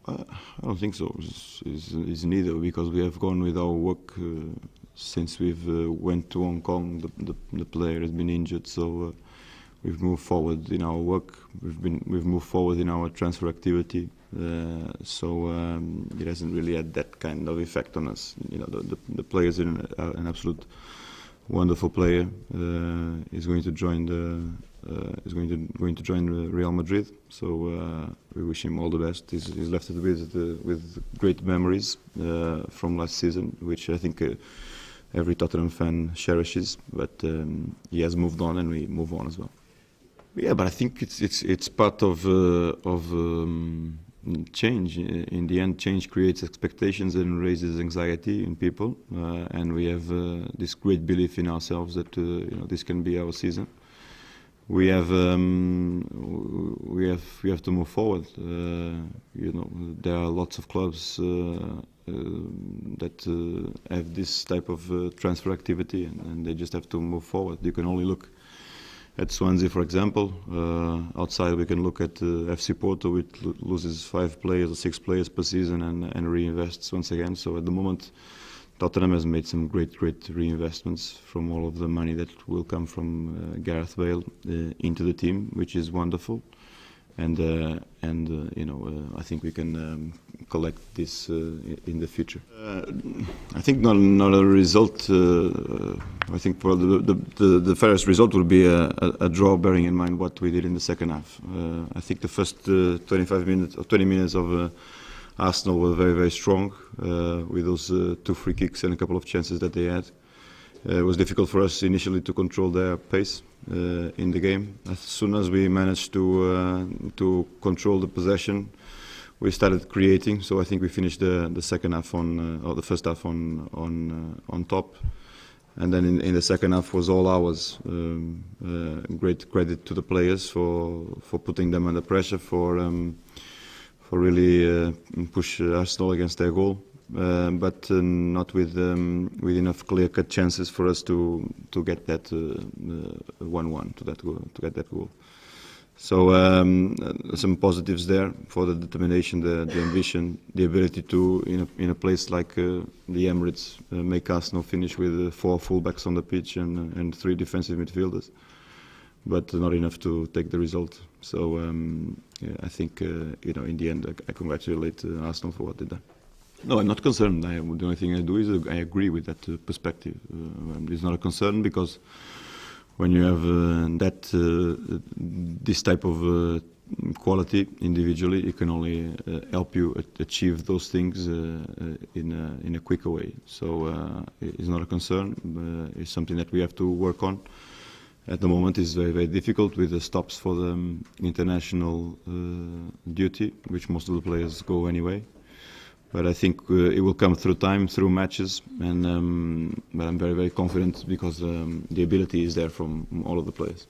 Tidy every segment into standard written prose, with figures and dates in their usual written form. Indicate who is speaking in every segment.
Speaker 1: I don't think so. It's neither, because we have gone with our work since we've went to Hong Kong. The player has been injured, so we've moved forward in our work. We've moved forward in our transfer activity. So it hasn't really had that kind of effect on us. You know, the player is an absolute wonderful player. Is going to join going to join Real Madrid. So we wish him all the best. He's left it with great memories from last season, which I think every Tottenham fan cherishes. But he has moved on, and we move on as well. Yeah, but I think it's part of change. In the end, change creates expectations and raises anxiety in people, and we have this great belief in ourselves that this can be our season. We have to move forward. There are lots of clubs that have this type of transfer activity, and they just have to move forward. You can only look at Swansea, for example. Outside, we can look at FC Porto, which loses 5 players or 6 players per season and reinvests once again. So at the moment, Tottenham has made some great reinvestments from all of the money that will come from Gareth Bale into the team, which is wonderful. And I think we can collect this in the future. I think not a result. I think for the fairest result would be a draw, bearing in mind what we did in the second half. I think the first 25 minutes or 20 minutes of Arsenal were very strong with those 2 free kicks and a couple of chances that they had. It was difficult for us initially to control their pace in the game. As soon as we managed to control the possession, we started creating. So I think we finished the second half or the first half on top. And then in the second half was all ours. Great credit to the players for putting them under pressure, for really push Arsenal against their goal. But not with enough clear-cut chances for us to get that 1-1 to get that goal. So some positives there for the determination, the ambition, the ability to in a place like the Emirates make Arsenal finish with 4 fullbacks on the pitch and 3 defensive midfielders, but not enough to take the result. So I think in the end I congratulate Arsenal for what they done. No, I'm not concerned. The only thing I do is I agree with that perspective. It's not a concern, because when you have this type of quality individually, it can only help you achieve those things in a quicker way. So it's not a concern. It's something that we have to work on. At the moment, it's very difficult with the stops for the international duty, which most of the players go anyway. But I think it will come through time, through matches, and but I'm very confident, because the ability is there from all of the players.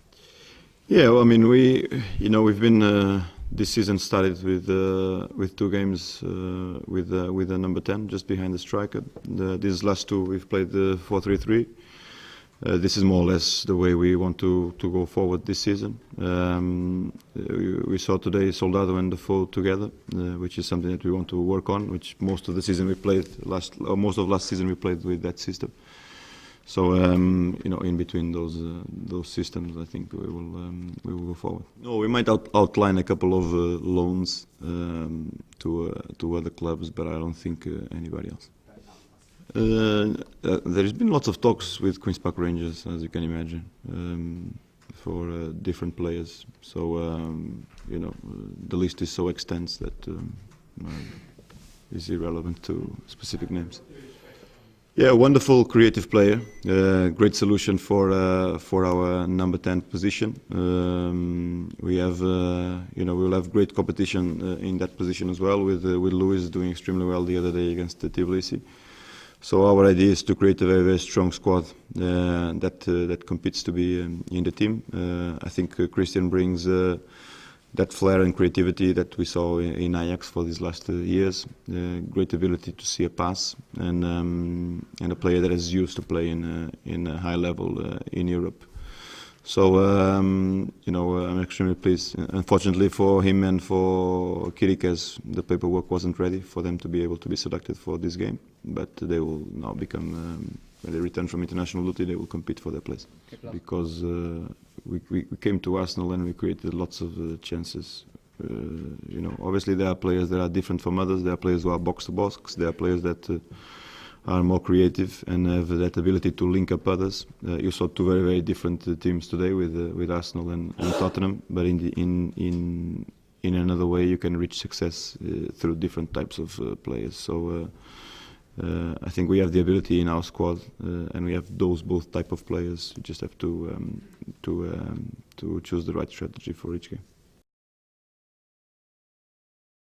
Speaker 1: Yeah, well, I mean, we've been this season started with 2 games with a number 10 just behind the striker. These last 2 we've played the 4-3-3. This is more or less the way we want to go forward this season. We saw today Soldado and Defoe together, which is something that we want to work on. Which most of last season we played with that system. So in between those systems, I think we will go forward. No, we might outline a couple of loans to other clubs, but I don't think anybody else. There's been lots of talks with Queen's Park Rangers, as you can imagine, for different players. So the list is so extensive that is irrelevant to specific names. Yeah, wonderful creative player, great solution for our number 10 position. We have we'll have great competition in that position as well, with Luis doing extremely well the other day against Tbilisi. So our idea is to create a very strong squad that competes to be in the team. I think Christian brings that flair and creativity that we saw in Ajax for these last years. Great ability to see a pass, and a player that is used to play in a high level in Europe. So I'm extremely pleased. Unfortunately for him and for Kirikes, the paperwork wasn't ready for them to be able to be selected for this game. But they will now become, when they return from international duty, they will compete for their place. Because we came to Arsenal and we created lots of chances. Obviously there are players that are different from others. There are players who are box to box. There are players that are more creative and have that ability to link up others. You saw two very, very different teams today with Arsenal and Tottenham, but in another way you can reach success through different types of players. So I think we have the ability in our squad, and we have both type of players. You just have to choose the right strategy for each game.